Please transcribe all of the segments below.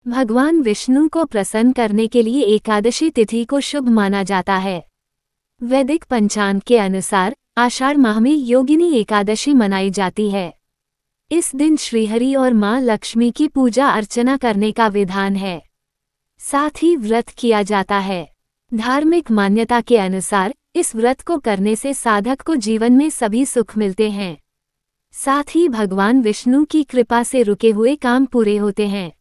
भगवान विष्णु को प्रसन्न करने के लिए एकादशी तिथि को शुभ माना जाता है। वैदिक पंचांग के अनुसार आषाढ़ माह में योगिनी एकादशी मनाई जाती है। इस दिन श्रीहरि और मां लक्ष्मी की पूजा अर्चना करने का विधान है, साथ ही व्रत किया जाता है। धार्मिक मान्यता के अनुसार इस व्रत को करने से साधक को जीवन में सभी सुख मिलते हैं, साथ ही भगवान विष्णु की कृपा से रुके हुए काम पूरे होते हैं।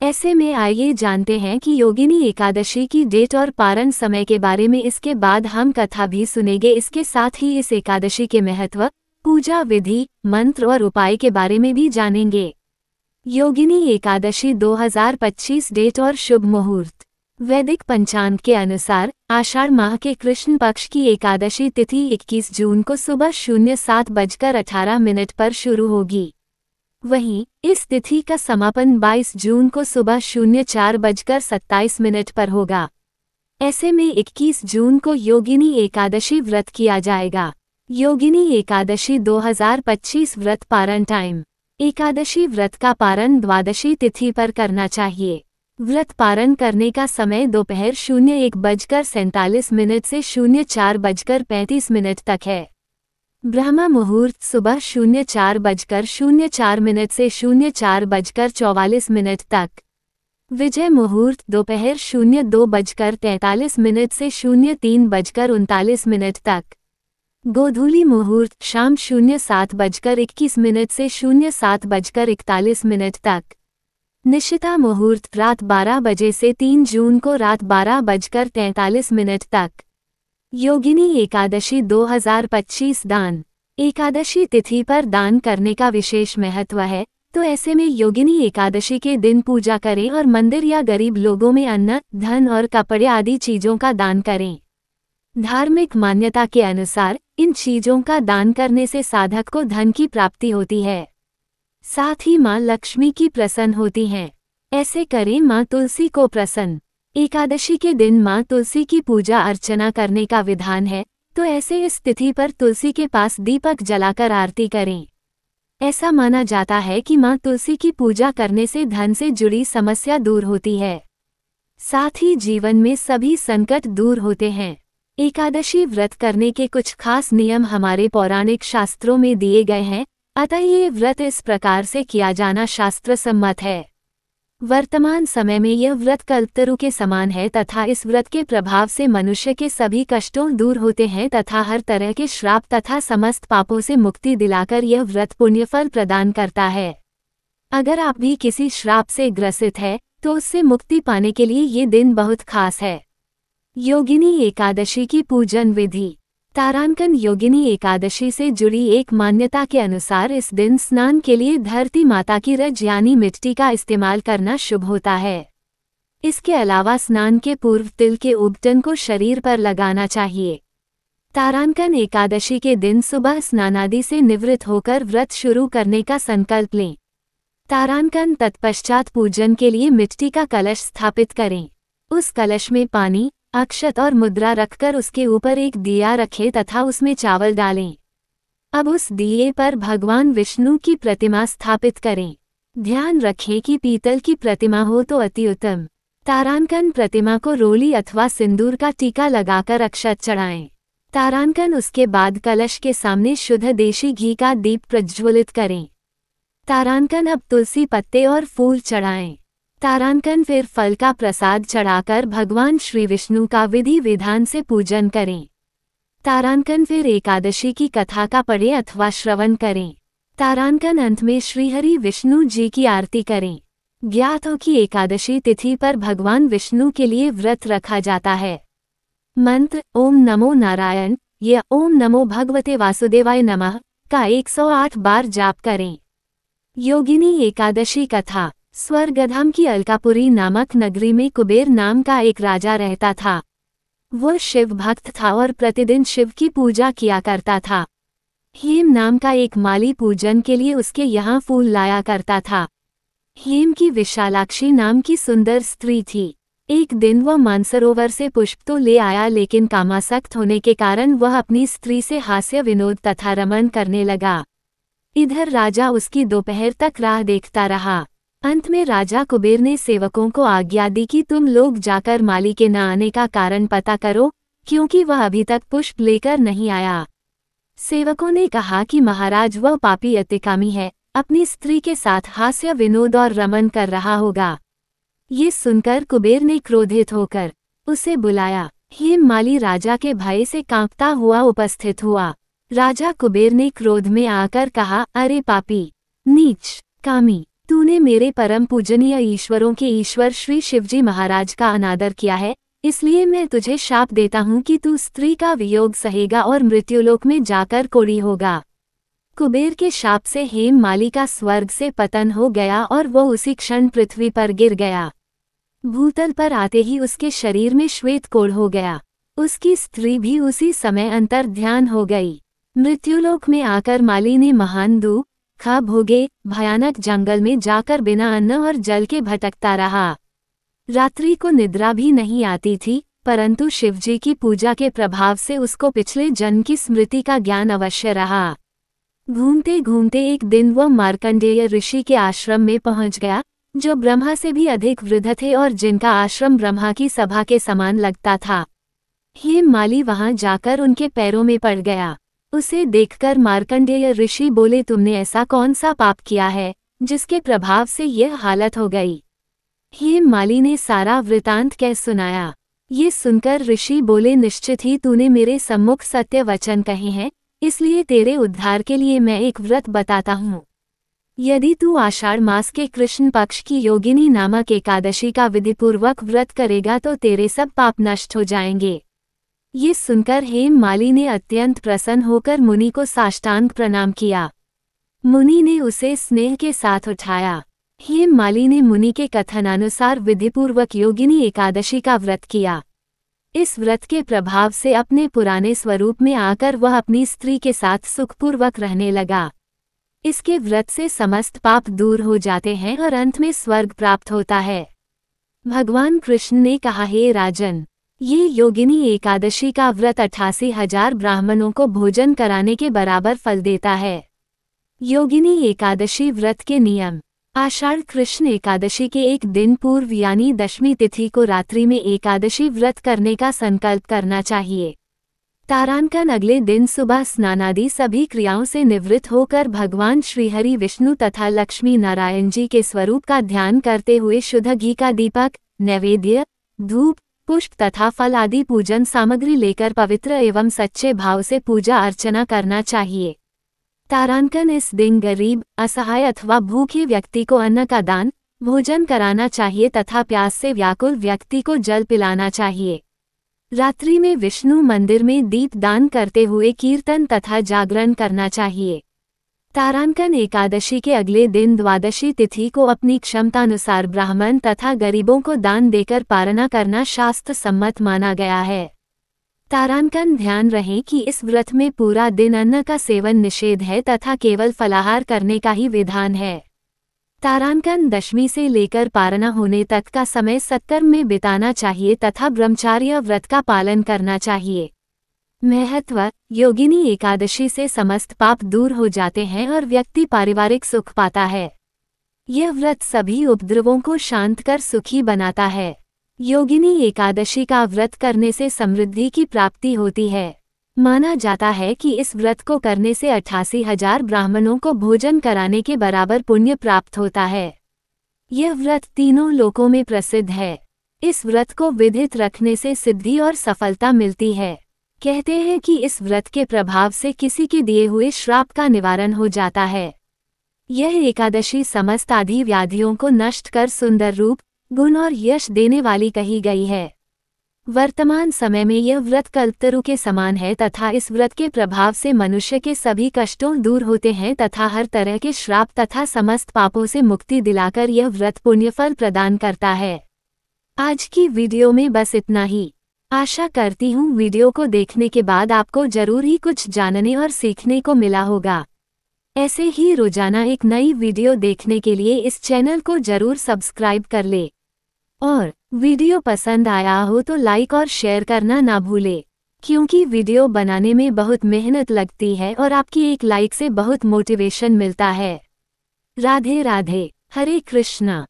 ऐसे में आइए जानते हैं कि योगिनी एकादशी की डेट और पारण समय के बारे में। इसके बाद हम कथा भी सुनेंगे। इसके साथ ही इस एकादशी के महत्व, पूजा विधि, मंत्र और उपाय के बारे में भी जानेंगे। योगिनी एकादशी 2025 डेट और शुभ मुहूर्त। वैदिक पंचांग के अनुसार आषाढ़ माह के कृष्ण पक्ष की एकादशी तिथि 21 जून को सुबह 07:18 पर शुरू होगी। वहीं इस तिथि का समापन 22 जून को सुबह 04:27 पर होगा। ऐसे में 21 जून को योगिनी एकादशी व्रत किया जाएगा। योगिनी एकादशी 2025 व्रत पारण टाइम। एकादशी व्रत का पारण द्वादशी तिथि पर करना चाहिए। व्रत पारण करने का समय दोपहर 01:47 से 04:35 तक है। ब्रह्म मुहूर्त सुबह 04:04 से 04:44 तक। विजय मुहूर्त दोपहर 02:43 से 03:39 तक। गोधूली मुहूर्त शाम 07:21 से 07:41 तक। निशिता मुहूर्त रात 12 बजे से 3 जून को रात 12:43 तक। योगिनी एकादशी 2025 दान। एकादशी तिथि पर दान करने का विशेष महत्व है, तो ऐसे में योगिनी एकादशी के दिन पूजा करें और मंदिर या गरीब लोगों में अन्न, धन और कपड़े आदि चीजों का दान करें। धार्मिक मान्यता के अनुसार इन चीजों का दान करने से साधक को धन की प्राप्ति होती है, साथ ही मां लक्ष्मी की प्रसन्न होती हैं। ऐसे करें मां तुलसी को प्रसन्न। एकादशी के दिन मां तुलसी की पूजा अर्चना करने का विधान है, तो ऐसे इस तिथि पर तुलसी के पास दीपक जलाकर आरती करें। ऐसा माना जाता है कि मां तुलसी की पूजा करने से धन से जुड़ी समस्या दूर होती है, साथ ही जीवन में सभी संकट दूर होते हैं। एकादशी व्रत करने के कुछ खास नियम हमारे पौराणिक शास्त्रों में दिए गए हैं, अतः ये व्रत इस प्रकार से किया जाना शास्त्र सम्मत है। वर्तमान समय में यह व्रत कल्पतरु के समान है तथा इस व्रत के प्रभाव से मनुष्य के सभी कष्टों दूर होते हैं तथा हर तरह के श्राप तथा समस्त पापों से मुक्ति दिलाकर यह व्रत पुण्यफल प्रदान करता है। अगर आप भी किसी श्राप से ग्रसित है तो उससे मुक्ति पाने के लिए ये दिन बहुत खास है। योगिनी एकादशी की पूजन विधि। तारांकन योगिनी एकादशी से जुड़ी एक मान्यता के अनुसार इस दिन स्नान के लिए धरती माता की रज यानी मिट्टी का इस्तेमाल करना शुभ होता है। इसके अलावा स्नान के पूर्व तिल के उबटन को शरीर पर लगाना चाहिए। तारांकन एकादशी के दिन सुबह स्नानादि से निवृत्त होकर व्रत शुरू करने का संकल्प लें। तारांकन तत्पश्चात पूजन के लिए मिट्टी का कलश स्थापित करें। उस कलश में पानी, अक्षत और मुद्रा रखकर उसके ऊपर एक दिया रखें तथा उसमें चावल डालें। अब उस दिए पर भगवान विष्णु की प्रतिमा स्थापित करें। ध्यान रखें कि पीतल की प्रतिमा हो तो अति उत्तम। तारांकन प्रतिमा को रोली अथवा सिंदूर का टीका लगाकर अक्षत चढ़ाएं। तारांकन उसके बाद कलश के सामने शुद्ध देशी घी का दीप प्रज्वलित करें। तारांकन अब तुलसी पत्ते और फूल चढ़ाएं। तारांकन फिर फल का प्रसाद चढ़ाकर भगवान श्री विष्णु का विधि विधान से पूजन करें। तारांकन फिर एकादशी की कथा का पढ़ें अथवा श्रवण करें। तारांकन अंत में श्रीहरि विष्णु जी की आरती करें। ज्ञात हो कि एकादशी तिथि पर भगवान विष्णु के लिए व्रत रखा जाता है। मंत्र ओम नमो नारायण या ओम नमो भगवते वासुदेवाय नमः का 108 बार जाप करें। योगिनी एकादशी कथा। स्वर्गधाम की अलकापुरी नामक नगरी में कुबेर नाम का एक राजा रहता था। वह शिव भक्त था और प्रतिदिन शिव की पूजा किया करता था। हेम नाम का एक माली पूजन के लिए उसके यहाँ फूल लाया करता था। हेम की विशालाक्षी नाम की सुंदर स्त्री थी। एक दिन वह मानसरोवर से पुष्प तो ले आया, लेकिन कामासक्त होने के कारण वह अपनी स्त्री से हास्य विनोद तथा रमन करने लगा। इधर राजा उसकी दोपहर तक राह देखता रहा। अंत में राजा कुबेर ने सेवकों को आज्ञा दी कि तुम लोग जाकर माली के न आने का कारण पता करो, क्योंकि वह अभी तक पुष्प लेकर नहीं आया। सेवकों ने कहा कि महाराज वह पापी अतिकामी है, अपनी स्त्री के साथ हास्य विनोद और रमन कर रहा होगा। ये सुनकर कुबेर ने क्रोधित होकर उसे बुलाया। हेममाली राजा के भय से कांपता हुआ उपस्थित हुआ। राजा कुबेर ने क्रोध में आकर कहा, अरे पापी, नीच, कामी, तूने मेरे परम पूजनीय ईश्वरों के ईश्वर श्री शिवजी महाराज का अनादर किया है, इसलिए मैं तुझे शाप देता हूँ कि तू स्त्री का वियोग सहेगा और मृत्युलोक में जाकर कोढ़ी होगा। कुबेर के शाप से हेममाली का स्वर्ग से पतन हो गया और वो उसी क्षण पृथ्वी पर गिर गया। भूतल पर आते ही उसके शरीर में श्वेत कोढ़ हो गया। उसकी स्त्री भी उसी समय अंतर ध्यान हो गई। मृत्युलोक में आकर माली ने महान दुख भोगे, भयानक जंगल में जाकर बिना अन्न और जल के भटकता रहा। रात्रि को निद्रा भी नहीं आती थी, परंतु शिवजी की पूजा के प्रभाव से उसको पिछले जन्म की स्मृति का ज्ञान अवश्य रहा। घूमते घूमते एक दिन वह मार्कंडेय ऋषि के आश्रम में पहुंच गया, जो ब्रह्मा से भी अधिक वृद्ध थे और जिनका आश्रम ब्रह्मा की सभा के समान लगता था। हेममाली वहां जाकर उनके पैरों में पड़ गया। उसे देखकर मार्कंडेय ऋषि बोले, तुमने ऐसा कौन सा पाप किया है जिसके प्रभाव से यह हालत हो गई? हेममाली ने सारा वृतांत कह सुनाया। ये सुनकर ऋषि बोले, निश्चित ही तूने मेरे सम्मुख सत्य वचन कहे हैं, इसलिए तेरे उद्धार के लिए मैं एक व्रत बताता हूँ। यदि तू आषाढ़ मास के कृष्ण पक्ष की योगिनी नामक एकादशी का विधिपूर्वक व्रत करेगा तो तेरे सब पाप नष्ट हो जाएंगे। ये सुनकर हेममाली ने अत्यंत प्रसन्न होकर मुनि को साष्टांग प्रणाम किया। मुनि ने उसे स्नेह के साथ उठाया। हेममाली ने मुनि के कथनानुसार विधिपूर्वक योगिनी एकादशी का व्रत किया। इस व्रत के प्रभाव से अपने पुराने स्वरूप में आकर वह अपनी स्त्री के साथ सुखपूर्वक रहने लगा। इसके व्रत से समस्त पाप दूर हो जाते हैं और अंत में स्वर्ग प्राप्त होता है। भगवान कृष्ण ने कहा, हे राजन, ये योगिनी एकादशी का व्रत 88,000 ब्राह्मणों को भोजन कराने के बराबर फल देता है। योगिनी एकादशी व्रत के नियम। आषाढ़ कृष्ण एकादशी के एक दिन पूर्व यानी दशमी तिथि को रात्रि में एकादशी व्रत करने का संकल्प करना चाहिए। तारांकन अगले दिन सुबह स्नानादि सभी क्रियाओं से निवृत्त होकर भगवान श्रीहरि विष्णु तथा लक्ष्मी नारायण जी के स्वरूप का ध्यान करते हुए शुद्ध घी का दीपक, नैवेद्य, धूप, पुष्प तथा फल आदि पूजन सामग्री लेकर पवित्र एवं सच्चे भाव से पूजा अर्चना करना चाहिए। तारांकन इस दिन गरीब, असहाय अथवा भूखे व्यक्ति को अन्न का दान, भोजन कराना चाहिए तथा प्यास से व्याकुल व्यक्ति को जल पिलाना चाहिए। रात्रि में विष्णु मंदिर में दीप दान करते हुए कीर्तन तथा जागरण करना चाहिए। तारांकन एकादशी के अगले दिन द्वादशी तिथि को अपनी क्षमतानुसार ब्राह्मण तथा गरीबों को दान देकर पारणा करना शास्त्र सम्मत माना गया है। तारांकन ध्यान रहे कि इस व्रत में पूरा दिन अन्न का सेवन निषेध है तथा केवल फलाहार करने का ही विधान है। तारांकन दशमी से लेकर पारणा होने तक का समय सत्कर्म में बिताना चाहिए तथा ब्रह्मचार्य व्रत का पालन करना चाहिए। महत्व: योगिनी एकादशी से समस्त पाप दूर हो जाते हैं और व्यक्ति पारिवारिक सुख पाता है। यह व्रत सभी उपद्रवों को शांत कर सुखी बनाता है। योगिनी एकादशी का व्रत करने से समृद्धि की प्राप्ति होती है। माना जाता है कि इस व्रत को करने से 88,000 ब्राह्मणों को भोजन कराने के बराबर पुण्य प्राप्त होता है। यह व्रत तीनों लोकों में प्रसिद्ध है। इस व्रत को विधित रखने से सिद्धि और सफलता मिलती है। कहते हैं कि इस व्रत के प्रभाव से किसी के दिए हुए श्राप का निवारण हो जाता है। यह एकादशी समस्त आदि व्याधियों को नष्ट कर सुंदर रूप, गुण और यश देने वाली कही गई है। वर्तमान समय में यह व्रत कल्पतरु के समान है तथा इस व्रत के प्रभाव से मनुष्य के सभी कष्टों दूर होते हैं तथा हर तरह के श्राप तथा समस्त पापों से मुक्ति दिलाकर यह व्रत पुण्यफल प्रदान करता है। आज की वीडियो में बस इतना ही। आशा करती हूँ वीडियो को देखने के बाद आपको जरूर ही कुछ जानने और सीखने को मिला होगा। ऐसे ही रोजाना एक नई वीडियो देखने के लिए इस चैनल को जरूर सब्सक्राइब कर ले और वीडियो पसंद आया हो तो लाइक और शेयर करना ना भूले, क्योंकि वीडियो बनाने में बहुत मेहनत लगती है और आपकी एक लाइक से बहुत मोटिवेशन मिलता है। राधे राधे। हरे कृष्णा।